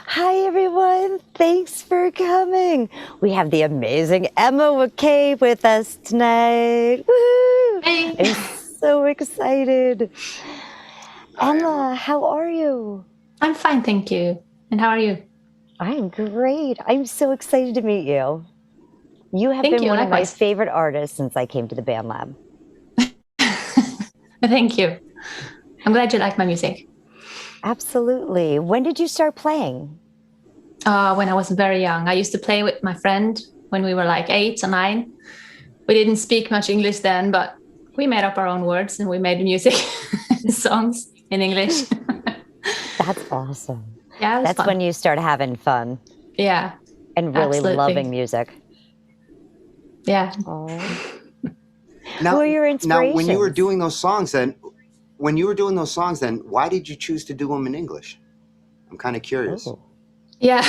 Hi, everyone. Thanks for coming. We have the amazing Emma McKay with us tonight. Woo! Hey. I'm so excited. Hi, Emma, how are you? I'm fine, thank you. And how are you? I'm great. I'm so excited to meet you. You have Thank been you, one of my likewise. favorite artists since I came to the Band Lab. Thank you. I'm glad you like my music. Absolutely. When did you start playing? When I was very young, I used to play with my friend when we were like 8 or 9. We didn't speak much English then, but we made up our own words and we made music, songs in English. That's awesome. Yeah, it was That's fun. when you start having fun Yeah, and really absolutely. loving music. Yeah. Oh. Now, Who are your inspirations? when you were doing those songs, then why did you choose to do them in English? I'm kind of curious. Oh. Yeah,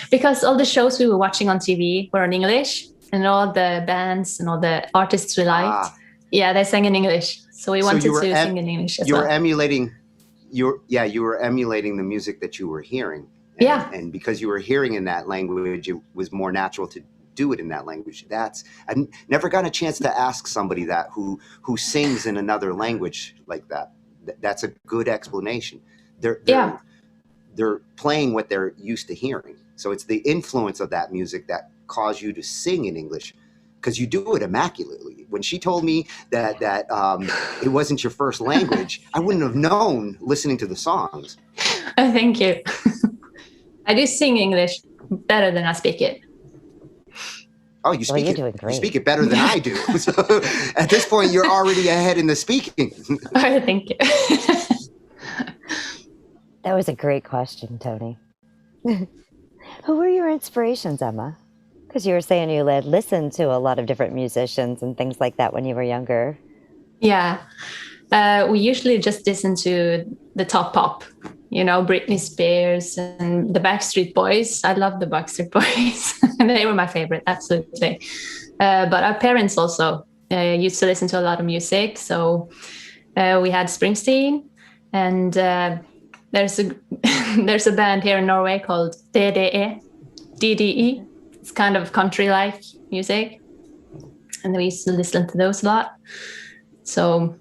because all the shows we were watching on TV were in English, and all the bands and all the artists we liked, they sang in English. So we wanted to sing in English as well. You were emulating the music that you were hearing. And because you were hearing in that language, it was more natural to do it in that language. I never got a chance to ask somebody that who sings in another language like that. That's a good explanation. They're playing what they're used to hearing. So it's the influence of that music that caused you to sing in English, because you do it immaculately. When she told me that it wasn't your first language, I wouldn't have known listening to the songs. Thank you. I do sing English better than I speak it. Oh, you speak you're doing great. You speak it better than I do. So at this point, you're already ahead in the speaking. Thank you. That was a great question, Tony. Who were your inspirations, Emma? Because you were saying you listened to a lot of different musicians and things like that when you were younger. Yeah. We usually just listen to the top pop, Britney Spears and the Backstreet Boys. I love the Backstreet Boys. They were my favorite, absolutely. But our parents also used to listen to a lot of music. So we had Springsteen, and there's a band here in Norway called DDE. It's kind of country-like music, and we used to listen to those a lot. So,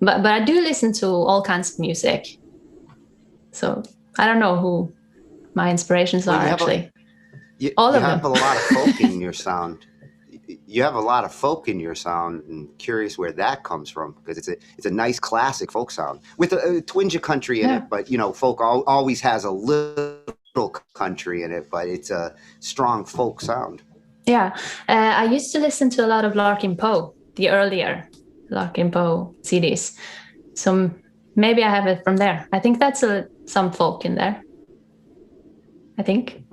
but I do listen to all kinds of music. So I don't know who my inspirations are actually. All of them. You have a lot of folk in your sound. You have a lot of folk in your sound, and curious where that comes from, because it's a nice classic folk sound with a twinge of country in it. But folk always has a little country in it, but it's a strong folk sound. Yeah, I used to listen to a lot of Larkin Poe, the earlier Larkin Poe CDs. So maybe I have it from there. I think that's some folk in there. I think.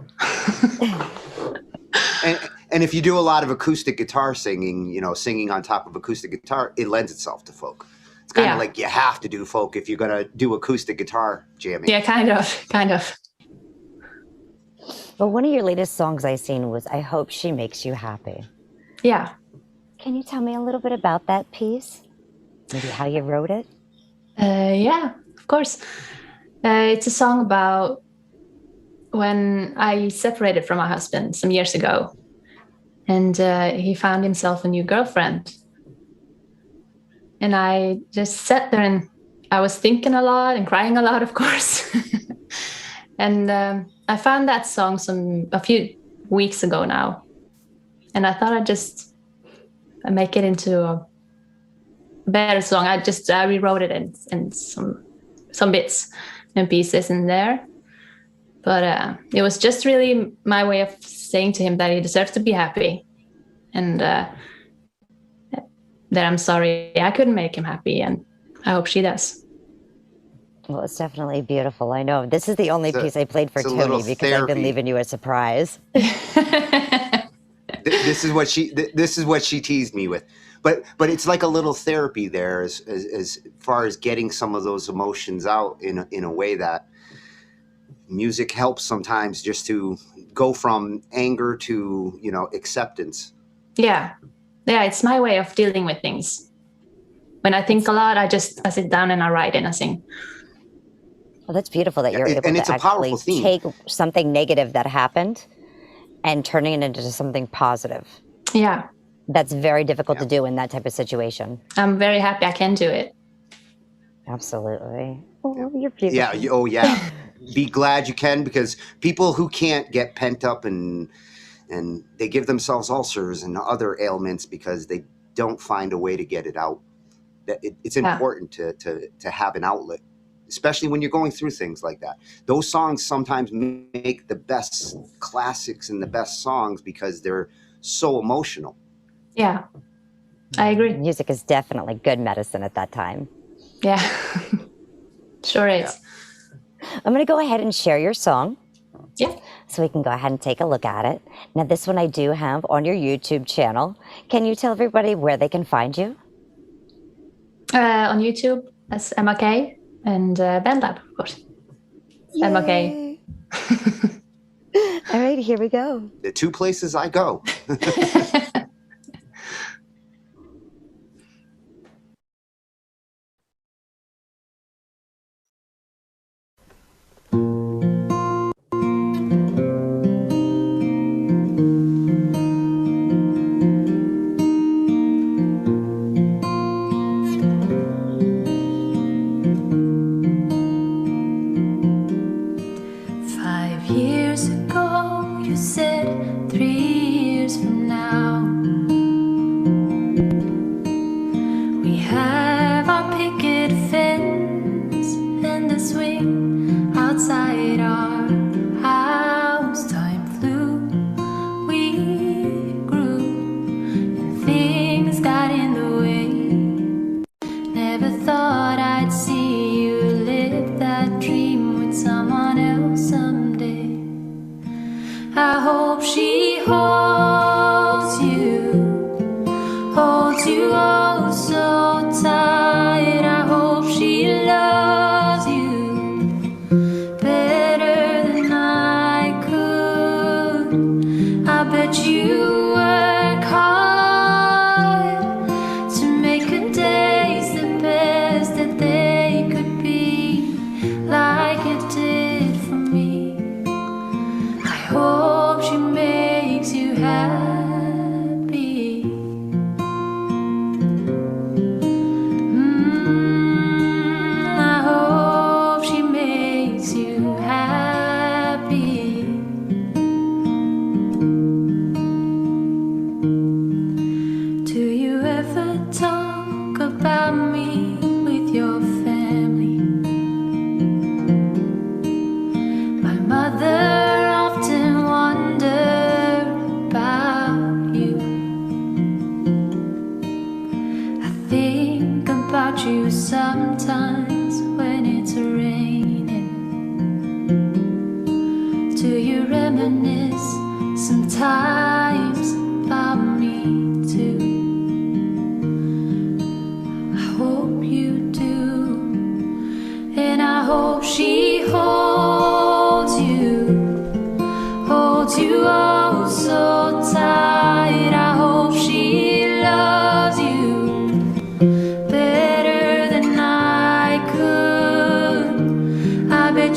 And if you do a lot of acoustic guitar singing, singing on top of acoustic guitar, it lends itself to folk. It's kind of like you have to do folk if you're going to do acoustic guitar jamming. Yeah, kind of. Well, one of your latest songs I seen was I Hope She Makes You Happy. Yeah. Can you tell me a little bit about that piece? Maybe how you wrote it? Yeah, of course. It's a song about when I separated from my husband some years ago, and he found himself a new girlfriend. And I just sat there and I was thinking a lot and crying a lot, of course. And I found that song a few weeks ago now. And I thought I'd just make it into a better song. I rewrote it in some bits and pieces in there. But it was just really my way of saying to him that he deserves to be happy. And that I'm sorry I couldn't make him happy, and I hope she does. Well, it's definitely beautiful. I know. This is the only piece I played for Tony because I've been leaving you a surprise. This is what she teased me with. But it's like a little therapy there as far as getting some of those emotions out in a way that music helps sometimes, just to go from anger to, acceptance. Yeah, it's my way of dealing with things. When I think a lot, I sit down and I write and I sing. Well, that's beautiful that you're able and to it's a actually powerful theme. take something negative that happened and turning it into something positive. Yeah. That's very difficult to do in that type of situation. I'm very happy I can do it. Absolutely. Oh, you're beautiful. Yeah. Oh, yeah. Be glad you can, because people who can't get pent up and they give themselves ulcers and other ailments because they don't find a way to get it out. It's important to have an outlet, especially when you're going through things like that. Those songs sometimes make the best classics and the best songs because they're so emotional. Yeah, I agree. Music is definitely good medicine at that time. Yeah, sure is. Yeah. I'm going to go ahead and share your song. Yeah. So we can go ahead and take a look at it. Now, this one I do have on your YouTube channel. Can you tell everybody where they can find you? On YouTube, that's Emma Kay, and BandLab, of course. Yay. Emma Kay. All right, here we go. The two places I go.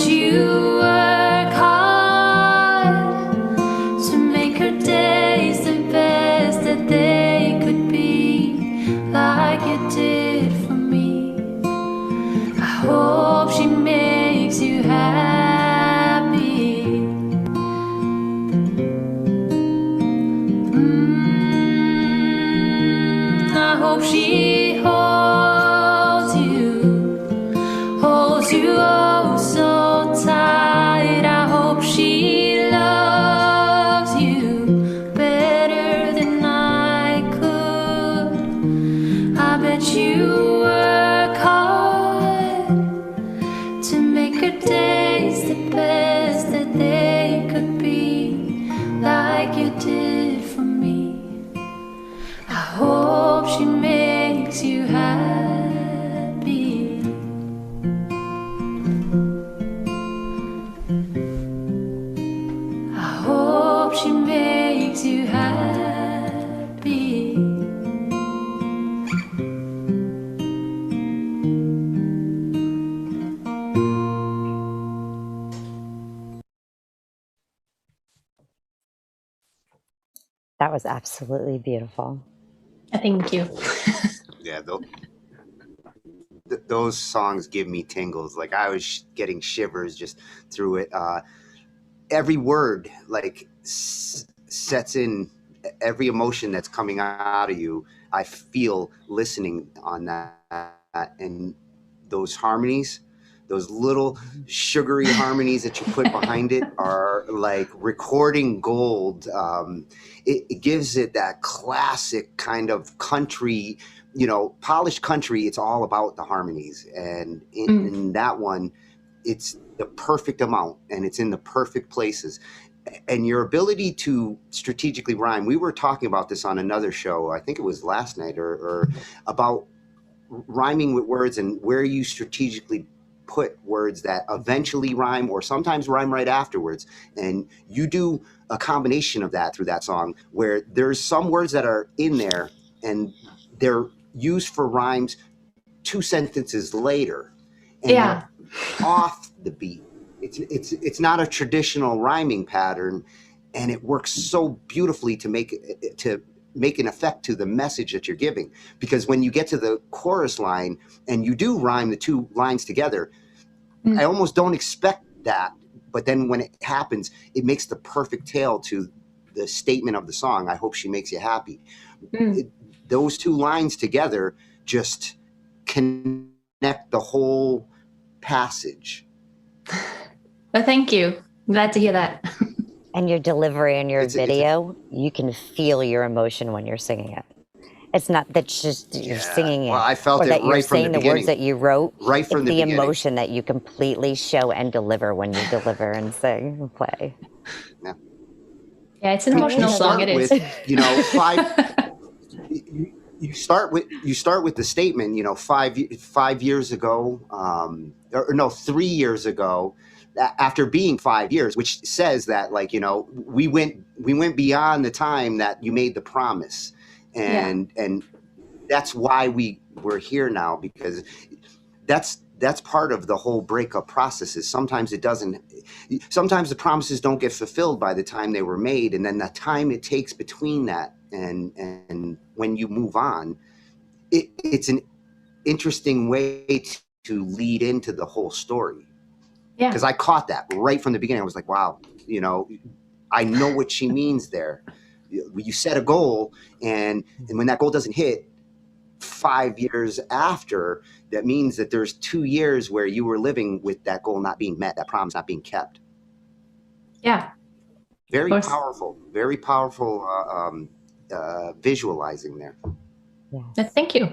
You work hard to make her day. That was absolutely beautiful. Thank you. Yeah, those songs give me tingles. Like I was getting shivers just through it. Every word like sets in every emotion that's coming out of you. I feel listening on that, and those harmonies, those little sugary harmonies that you put behind it are like recording gold. It gives it that classic kind of country, polished country. It's all about the harmonies, and in that one, it's the perfect amount, and it's in the perfect places. And your ability to strategically rhyme. We were talking about this on another show, I think it was last night, or about rhyming with words and where you strategically put words that eventually rhyme or sometimes rhyme right afterwards. And you do a combination of that through that song, where there's some words that are in there and they're used for rhymes 2 sentences later, and Yeah. off the beat. It's not a traditional rhyming pattern, and it works so beautifully to make an effect to the message that you're giving. Because when you get to the chorus line and you do rhyme the 2 lines together, I almost don't expect that, but then when it happens, it makes the perfect tail to the statement of the song. I hope she makes you happy. Those 2 lines together just connect the whole passage. Well, thank you. Glad to hear that. And your delivery in your video, you can feel your emotion when you're singing it. It's not that just you're singing it, well, I felt or it that you're right from the saying the beginning. words that you wrote. Right from it's the the beginning. emotion that you completely show and deliver when you deliver and sing and play. Yeah, it's an emotional song. It is. You start with the statement, 5 years ago, or no, 3 years ago, after being 5 years, which says that, like, we went beyond the time that you made the promise, and that's why we're here now, because that's part of the whole breakup process. Is sometimes the promises don't get fulfilled by the time they were made, and then the time it takes between that and when you move on, it's an interesting way to lead into the whole story. Yeah. Because I caught that right from the beginning. I was like, wow, I know what she means there. You set a goal, and when that goal doesn't hit 5 years after, that means that there's 2 years where you were living with that goal not being met, that promise not being kept. Yeah. Very powerful visualizing there. Yeah. Thank you.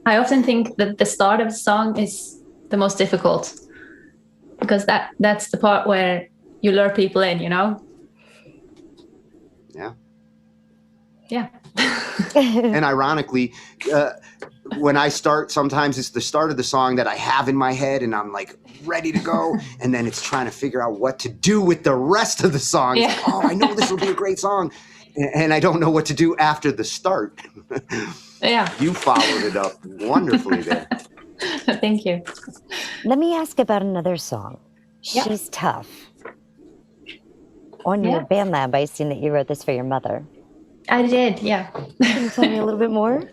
I often think that the start of a song is the most difficult, because that's the part where you lure people in, Yeah. And ironically, when I start, sometimes it's the start of the song that I have in my head and I'm like ready to go, and then it's trying to figure out what to do with the rest of the song. Yeah. Like, oh, I know this will be a great song, and I don't know what to do after the start. Yeah. You followed it up wonderfully there. Thank you. Let me ask about another song. She's Tough. On your band lab, I seen that you wrote this for your mother. I did, yeah. Can you tell me a little bit more?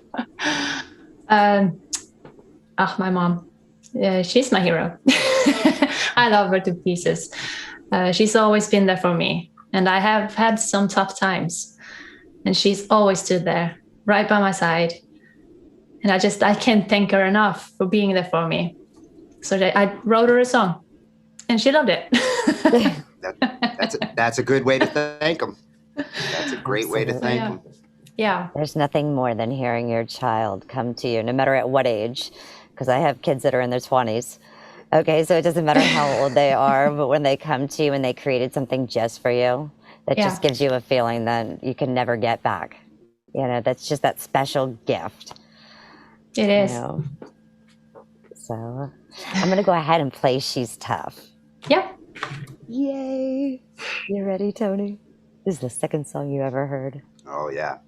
My mom. She's my hero. I love her to pieces. She's always been there for me. And I have had some tough times. And she's always stood there, right by my side. And I can't thank her enough for being there for me. So I wrote her a song. And she loved it. That's a good way to thank them. That's a great way to thank them. Yeah. There's nothing more than hearing your child come to you, no matter at what age, because I have kids that are in their 20s. Okay, so it doesn't matter how old they are, but when they come to you and they created something just for you, that just gives you a feeling that you can never get back. That's just that special gift. It is. So I'm going to go ahead and play She's Tough. Yeah. Yay. You ready, Tony? This is the second song you ever heard. Oh, yeah.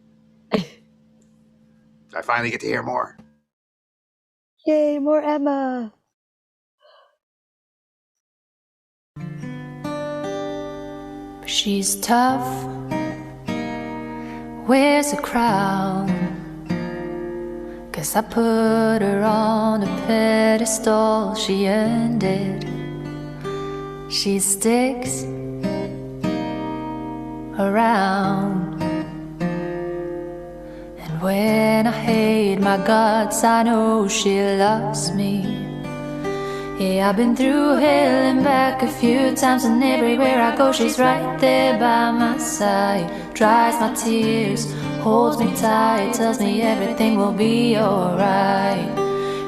I finally get to hear more. Yay, more Emma. She's tough, wears a crown, 'cause I put her on a pedestal. She earned it. She sticks around. And when I hate my guts, I know she loves me. Yeah, I've been through hell and back a few times, and everywhere I go, she's right there by my side. Dries my tears, holds me tight, tells me everything will be alright.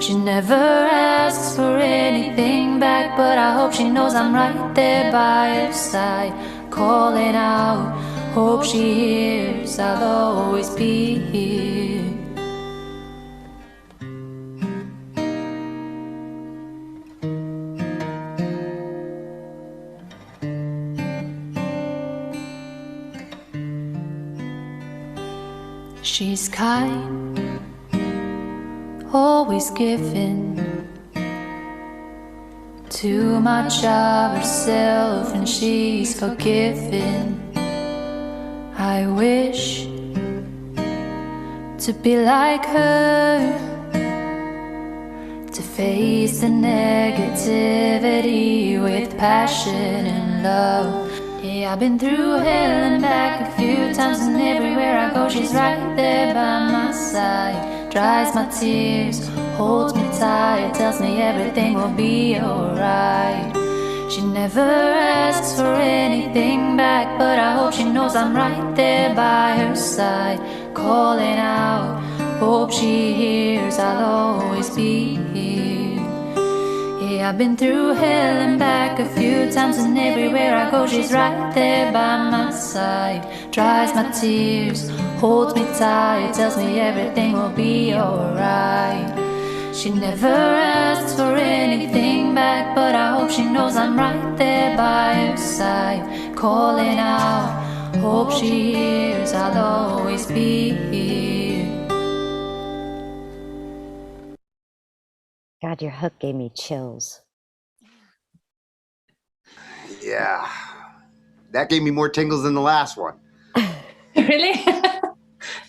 She never asks for anything back, but I hope she knows I'm right there by her side. Calling out, hope she hears, I'll always be here. She's kind, always giving, too much of herself, and she's forgiving. I wish to be like her, to face the negativity with passion and love. Yeah, I've been through hell and back a few times, and everywhere I go, she's right there by my side. Dries my tears, holds me tight, tells me everything will be alright. She never asks for anything back, but I hope she knows I'm right there by her side. Calling out, hope she hears, I'll always be here. Yeah, I've been through hell and back a few times, and everywhere I go, she's right there by my side. Dries my tears, holds me tight, tells me everything will be alright. She never asks for anything back, but I hope she knows I'm right there by her side. Calling out, hope she hears, I'll always be here. God, your hook gave me chills. Yeah. That gave me more tingles than the last one. Really?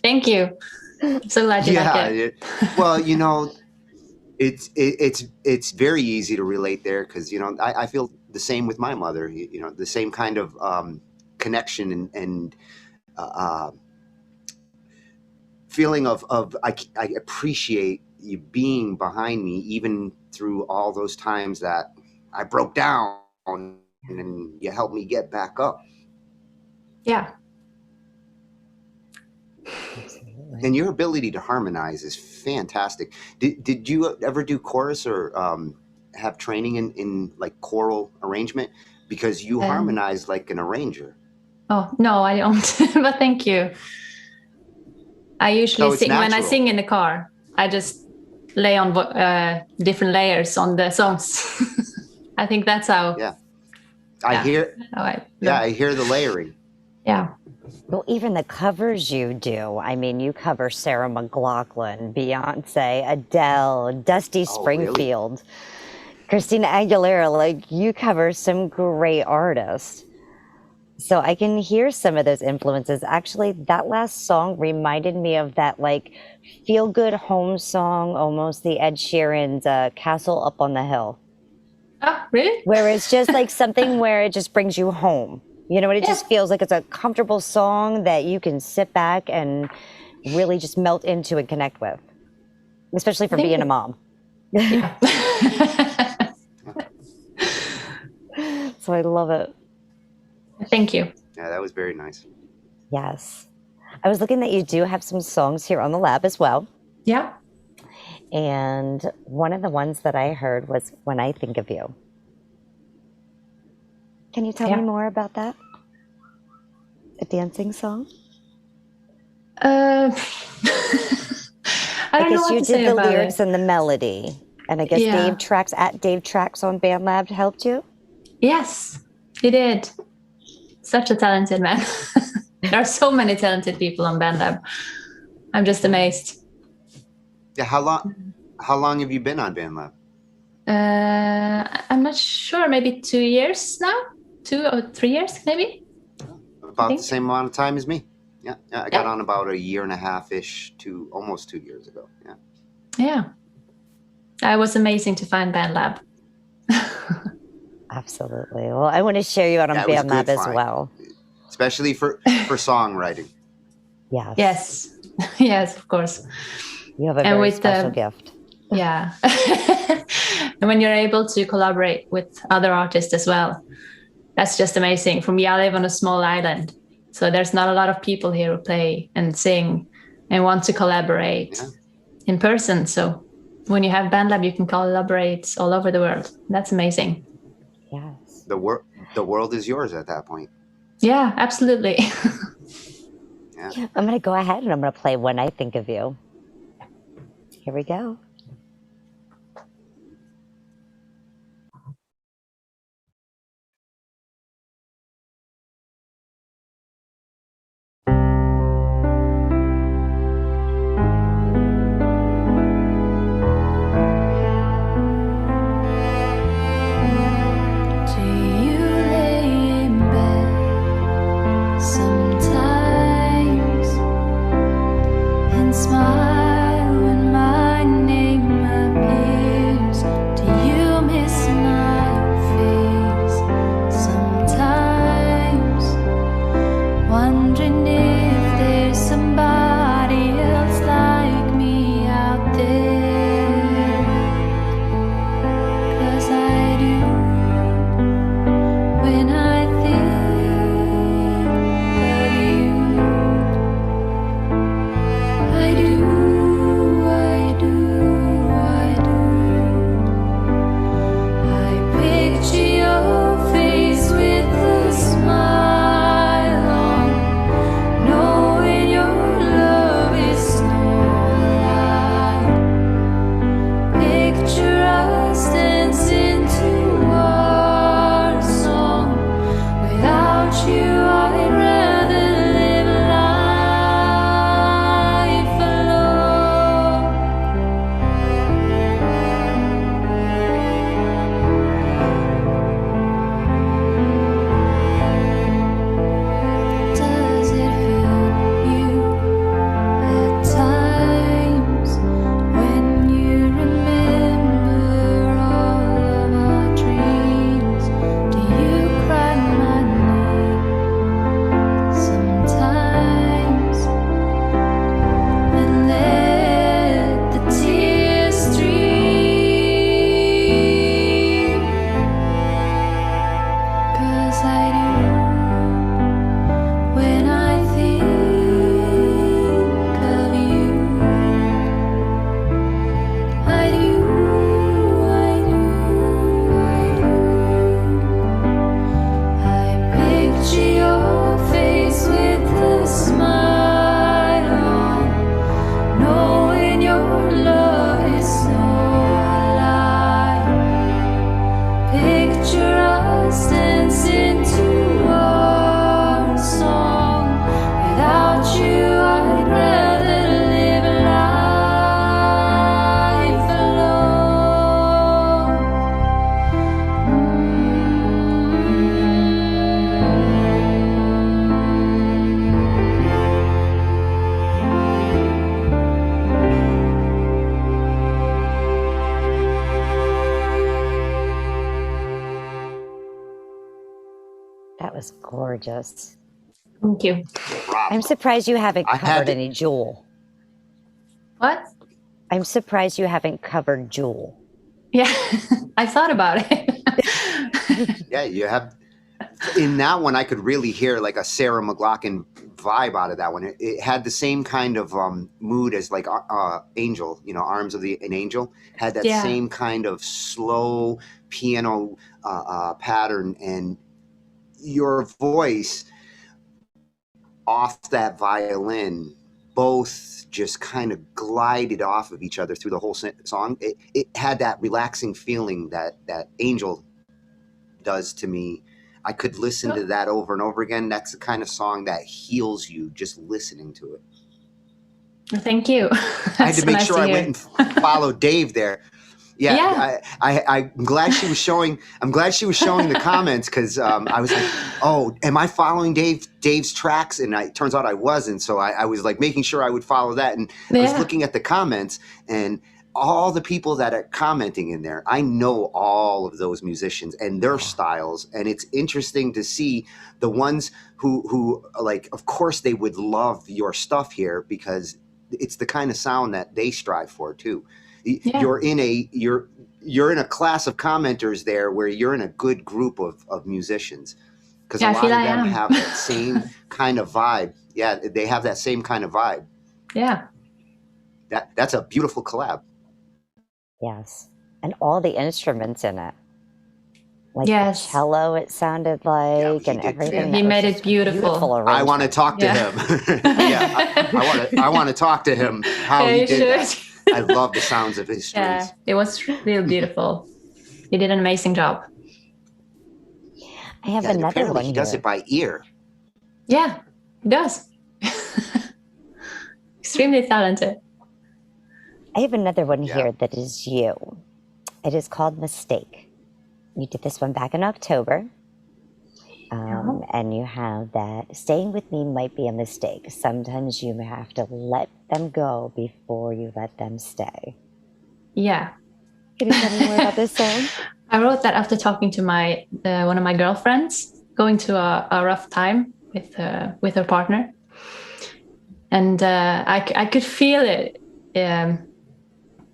Thank you. I'm so glad you like it. Well, you know, it's very easy to relate there, because, you know, I feel the same with my mother. You know, the same kind of connection and feeling of I appreciate you being behind me, even through all those times that I broke down, and you helped me get back up. Yeah. And your ability to harmonize is fantastic. Did you ever do chorus or have training in like choral arrangement? Because you harmonize like an arranger. Oh, no, I don't. But thank you. I usually sing when I sing in the car. I just lay on different layers on the songs. I think that's how. Yeah. I hear the layering. Yeah. Well, even the covers you do. I mean, you cover Sarah McLachlan, Beyonce, Adele, Dusty Springfield, really? Christina Aguilera. Like, you cover some great artists. So I can hear some of those influences. Actually, that last song reminded me of that like feel-good home song, almost the Ed Sheeran's Castle Up on the Hill. Oh, really? Where it's just like something where it just brings you home. You know, and it just feels like it's a comfortable song that you can sit back and really just melt into and connect with, especially for being a mom. Yeah. So I love it. Thank you. Yeah, that was very nice. Yes. I was looking that you do have some songs here on the lab as well. Yeah. And one of the ones that I heard was When I Think of You. Can you tell me more about that? A dancing song? I don't know what to say about it. I guess you did the lyrics and the melody. And I guess Dave Trax on BandLab helped you? Yes, he did. Such a talented man. There are so many talented people on BandLab. I'm just amazed. Yeah, how long have you been on BandLab? I'm not sure. Maybe 2 years now. 2 or 3 years, maybe. About the same amount of time as me. Yeah, I got on about a year and a half-ish to almost 2 years ago. Yeah. Yeah. It was amazing to find BandLab. Absolutely. Well, I want to share you out on BandLab as well. Especially for songwriting. Yes. Yes. Yes, of course. You have a very special gift. Yeah. And when you're able to collaborate with other artists as well, that's just amazing. For me, I live on a small island, so there's not a lot of people here who play and sing and want to collaborate in person. So when you have BandLab, you can collaborate all over the world. That's amazing. Yes. The world is yours at that point. Yeah, absolutely. Yeah. I'm going to go ahead and I'm going to play When I Think of You. Here we go. Smile when my name appears. Do you miss my face? Sometimes wondering if there's somebody else like me out there. 'Cause I do when I think of you. I do. I picture your face with a smile on, knowing your love is no lie. Picture us dancing to our song. Without you, I'd rather live life alone. Does it hurt you at times when you remember all of our dreams? Do you cry my name sometimes and let the tears stream? 'Cause I do when I think of you. I do, I do, I do. I picture your face with a smile on, knowing your love is no lie. Picture us dancing to our song. Without you, I'd rather live life alone. That was gorgeous. Thank you. I'm surprised you haven't I had covered to- any Jewel. What? I'm surprised you haven't covered Jewel. Yeah, I thought about it. Yeah, you have. In that one, I could really hear like a Sarah McLachlan vibe out of that one. It had the same kind of mood as like Angel, Arms of an Angel. Had that same kind of slow piano pattern, and your voice off that violin both just kind of glided off of each other through the whole song. It had that relaxing feeling that Angel does to me. I could listen to that over and over again. That's the kind of song that heals you just listening to it. Thank you. I had to make sure I went and followed Dave there. Yeah. I'm glad she was showing. I'm glad she was showing the comments because I was like, oh, am I following Dave's tracks? And it turns out I wasn't. So I was like making sure I would follow that. And I was looking at the comments and all the people that are commenting in there. I know all of those musicians and their styles. And it's interesting to see the ones who like, of course, they would love your stuff here because it's the kind of sound that they strive for too. You're in a class of commenters there where you're in a good group of musicians because a lot of them have that same kind of vibe. Yeah, they have that same kind of vibe. Yeah. That's a beautiful collab. Yes. And all the instruments in it. Like the cello, it sounded like, and everything. He made it beautiful. I want to talk to him. I want to talk to him. How he did that. I love the sounds of his strings. Yeah, it was really beautiful. He did an amazing job. I have another one. He does it by ear. Yeah, he does. Extremely talented. I have another one here that is you. It is called Mistake. You did this one back in October. And you have that staying with me might be a mistake. Sometimes you have to let them go before you let them stay. Yeah. Can you tell me more about this song? I wrote that after talking to my one of my girlfriends, going to a rough time with her partner. And I could feel it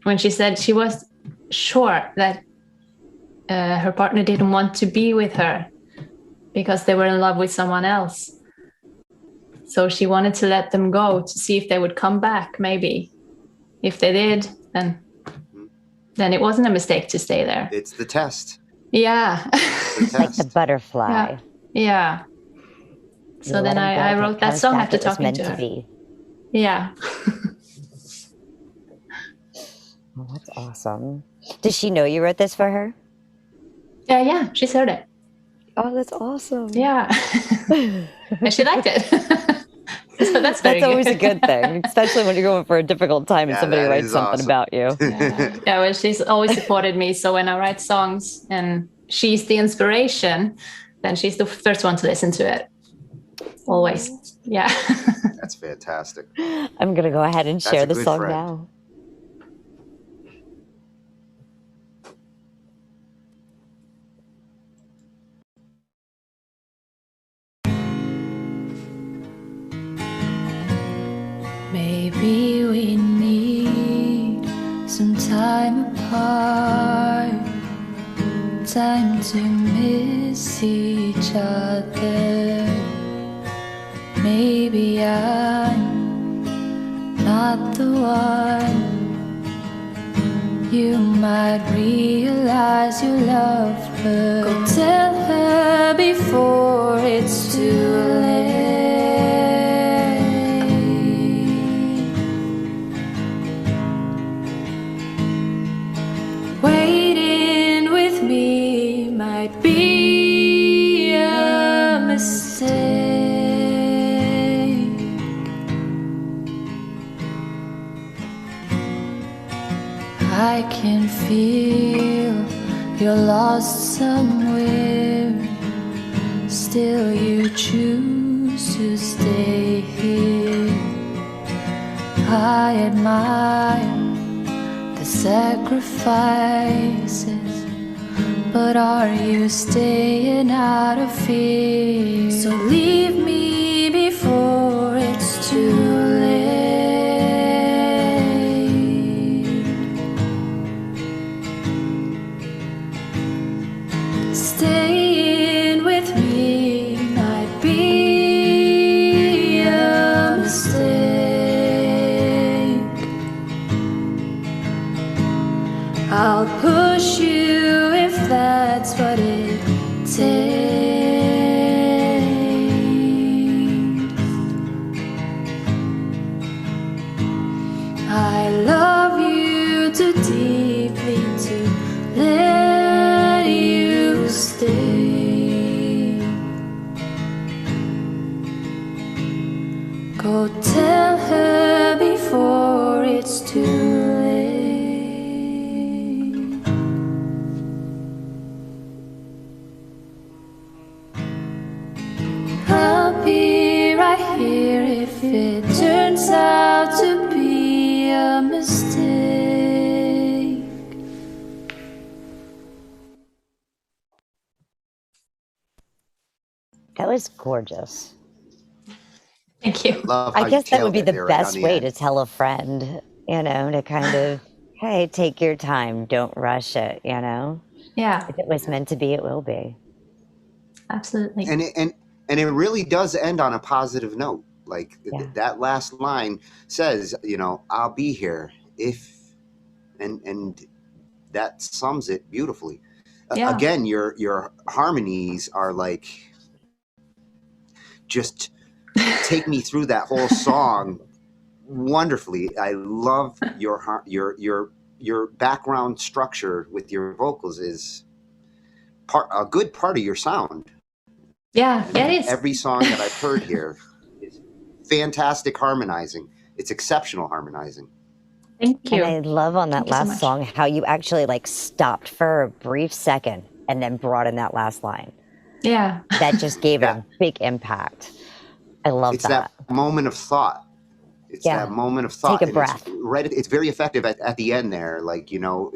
when she said she was sure that her partner didn't want to be with her because they were in love with someone else. So she wanted to let them go to see if they would come back, maybe. If they did, then it wasn't a mistake to stay there. It's the test. Yeah. Like the butterfly. Yeah. So then I wrote that song after talking to her. Yeah. Oh, that's awesome. Does she know you wrote this for her? Yeah, she's heard it. Oh, that's awesome. Yeah. And she liked it. So that's always a good thing, especially when you're going for a difficult time and somebody writes something about you. Yeah, well, she's always supported me. So when I write songs and she's the inspiration, then she's the first one to listen to it. Always. Yeah. That's fantastic. I'm going to go ahead and share the song now. Maybe we need some time apart, time to miss each other. Maybe I'm not the one. You might realize you love her. Go tell her before it's too late. Waiting with me might be a mistake. I can feel you're lost somewhere. Still you choose to stay here. I admire the sacrifices, but are you staying out of fear? So leave me before it's too late. Staying with me might be a mistake. I'll push you if that's what it takes. I love you too deeply to let you stay. Go tell her before it's too late. it turns out to be a mistake. That was gorgeous. Thank you. I guess that would be the best way to tell a friend, you know, to kind of, hey, take your time, don't rush it, you know? Yeah. If it was meant to be, it will be. Absolutely. And it really does end on a positive note. Like that last line says, you know, I'll be here if, and that sums it beautifully. Again, your harmonies are like, just take me through that whole song wonderfully. I love your background structure with your vocals is a good part of your sound. Yeah, it is. Every song that I've heard here is fantastic harmonizing. It's exceptional harmonizing. Thank you. And I love on that last song how you actually like stopped for a brief second and then brought in that last line. Yeah. That just gave it a big impact. I love it's that moment of thought. It's that moment of thought. Take a breath. It's very effective at the end there. Like, you know,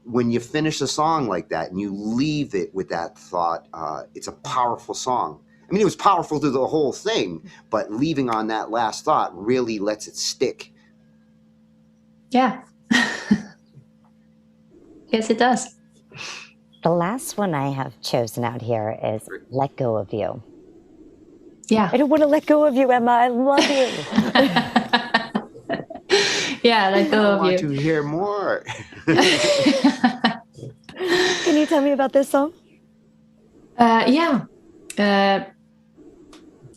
when you finish a song like that and you leave it with that thought, it's a powerful song. I mean, it was powerful through the whole thing, but leaving on that last thought really lets it stick. Yeah. Yes, it does. The last one I have chosen out here is Let Go of You. Yeah. I don't want to let go of you, Emma. I love you. Yeah, let go of you. I want to hear more. Can you tell me about this song? Yeah.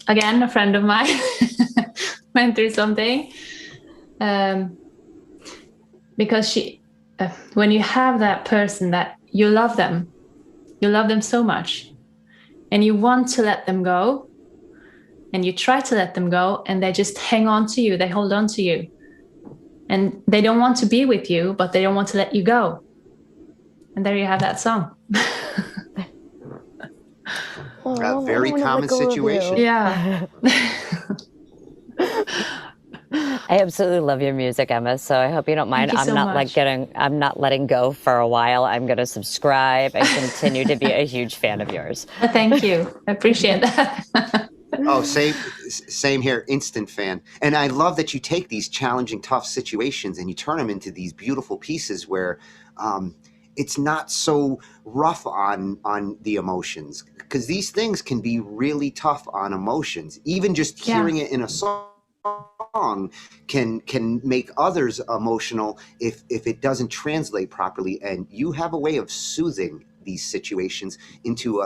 Again, a friend of mine went through something. Because when you have that person that you love them so much, and you want to let them go, and you try to let them go, and they just hang on to you, they hold on to you. And they don't want to be with you, but they don't want to let you go. And there you have that song. A very common situation. Yeah. I absolutely love your music, Emma. So I hope you don't mind. Thank you so much. I'm not letting go for a while. I'm going to subscribe and continue to be a huge fan of yours. Thank you. I appreciate that. Oh, same here. Instant fan. And I love that you take these challenging, tough situations and you turn them into these beautiful pieces where it's not so rough on the emotions, because these things can be really tough on emotions. Even just hearing it in a song can make others emotional if it doesn't translate properly. And you have a way of soothing these situations into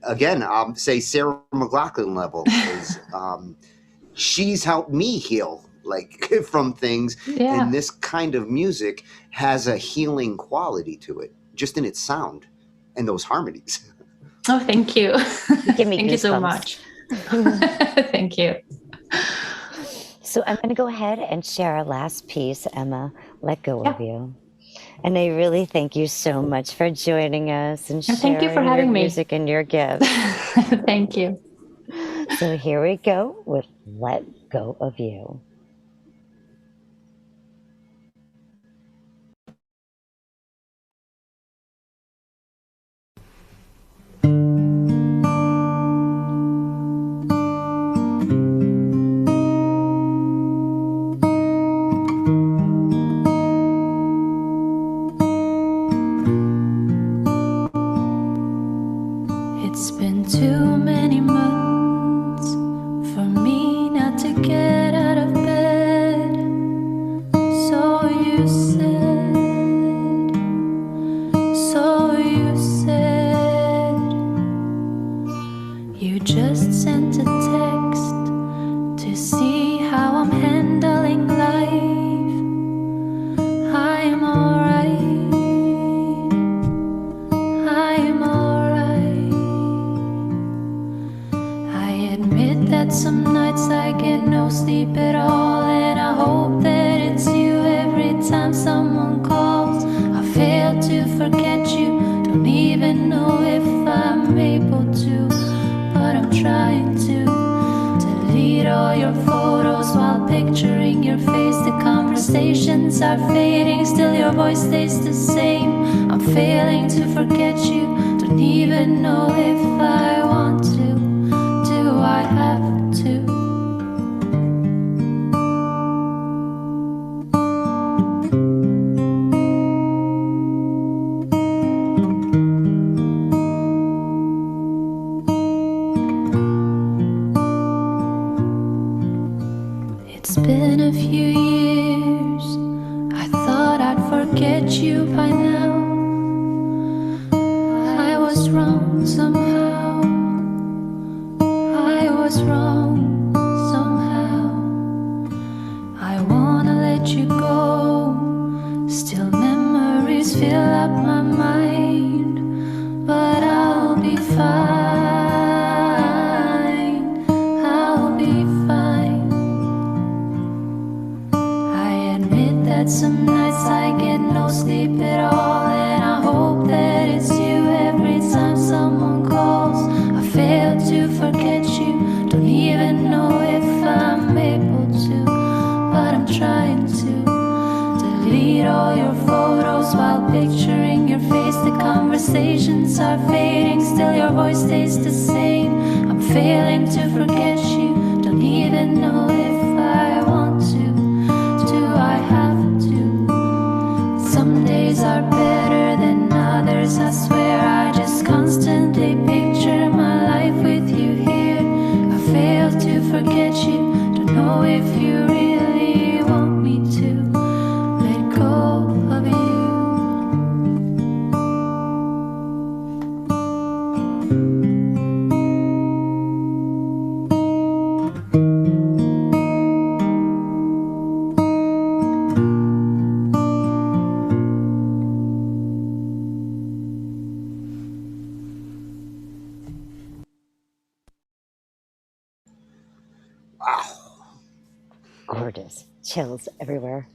again, I'll say Sarah McLachlan level, is she's helped me heal like from things. And this kind of music has a healing quality to it, just in its sound and those harmonies. Oh, thank you. Thank you so much. Thank you. So I'm going to go ahead and share our last piece, Emma, Let Go of You. And I really thank you so much for joining us and sharing thank you for having your me. music and your gifts. Thank you. So here we go with Let Go of You. It's been too many months for me not to get out of bed. So you said, you just sent a text to see how I'm handling life. I'm alright. I'm alright. I admit that some nights I get no sleep at all, and I hope that it's you every time someone calls. I fail to forget you, don't even know if I'm able to, but I'm trying to delete all your your photos while picturing your face. The conversations are fading, still your voice stays the same. I'm failing to forget you, don't even know if I want to. Do I have to? It's been a few years, I thought I'd forget you by now. I was wrong somehow, I was wrong somehow. I wanna let you go, still memories fill up my mind. But I'll be fine, I'll be fine. That some nights I get no sleep at all, and I hope that it's you every time someone calls. I fail to forget you, don't even know if I'm able to, but I'm trying to delete all your photos while picturing your face. The conversations are fading, still your voice stays the same. I'm failing to forget you, don't even know if I want to. Do I have to? Some days are better than others, I swear. I just constantly picture my life with you here. I fail to forget you, don't know if you really want me to let go of you. Wow. Gorgeous. Chills everywhere.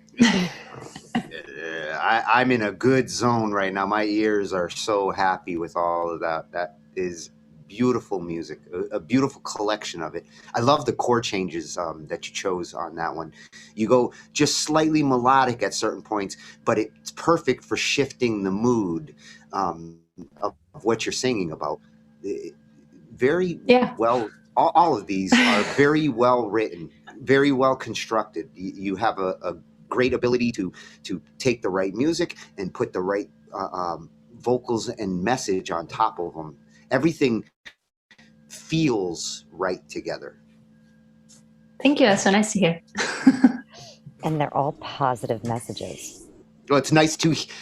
I'm in a good zone right now. My ears are so happy with all of that. That is beautiful music, a beautiful collection of it. I love the chord changes that you chose on that one. You go just slightly melodic at certain points, but it's perfect for shifting the mood of what you're singing about. Very well. All of these are very well written, very well constructed. You have a great ability to take the right music and put the right vocals and message on top of them. Everything feels right together. Thank you. That's so nice to hear. And they're all positive messages. Well, it's nice to hear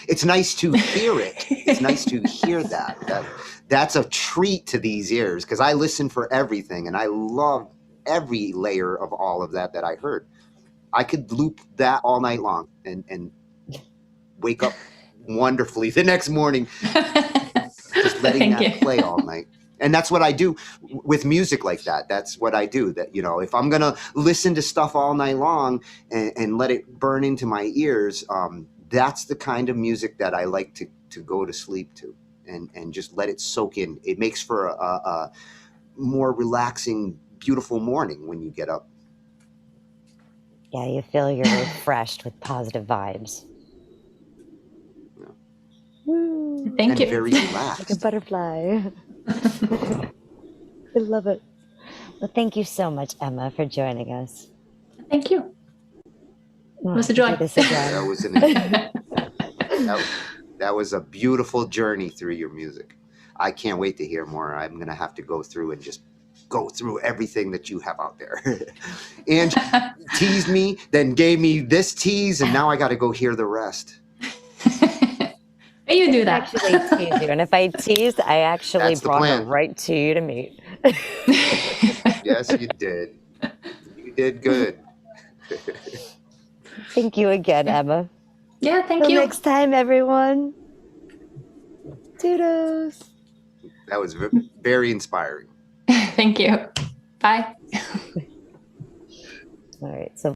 it. It's nice to hear that. That's a treat to these ears, because I listen for everything and I love every layer of all of that I heard. I could loop that all night long and wake up wonderfully the next morning, just letting that play all night. And that's what I do with music like that. That's what I do. That, you know, if I'm gonna listen to stuff all night long and let it burn into my ears, that's the kind of music that I like to go to sleep to and just let it soak in. It makes for a more relaxing, beautiful morning when you get up. Yeah, you feel you're refreshed with positive vibes. Yeah. Woo. Thank you. Very relaxed. Like a butterfly. I love it. Well, thank you so much, Emma, for joining us. Thank you. Oh, It was a joy. do this again. That was a beautiful journey through your music. I can't wait to hear more. I'm going to have to go through and just go through everything that you have out there. And teased me, then gave me this tease, and now I got to go hear the rest. You do that. I actually tease you. And if I teased, I actually That's the brought her plan. right to you to meet. Yes, you did. You did good. Thank you again, Emma. Yeah, thank Till you. next time, everyone. Toodles. That was very inspiring. Thank you. Bye. All right. So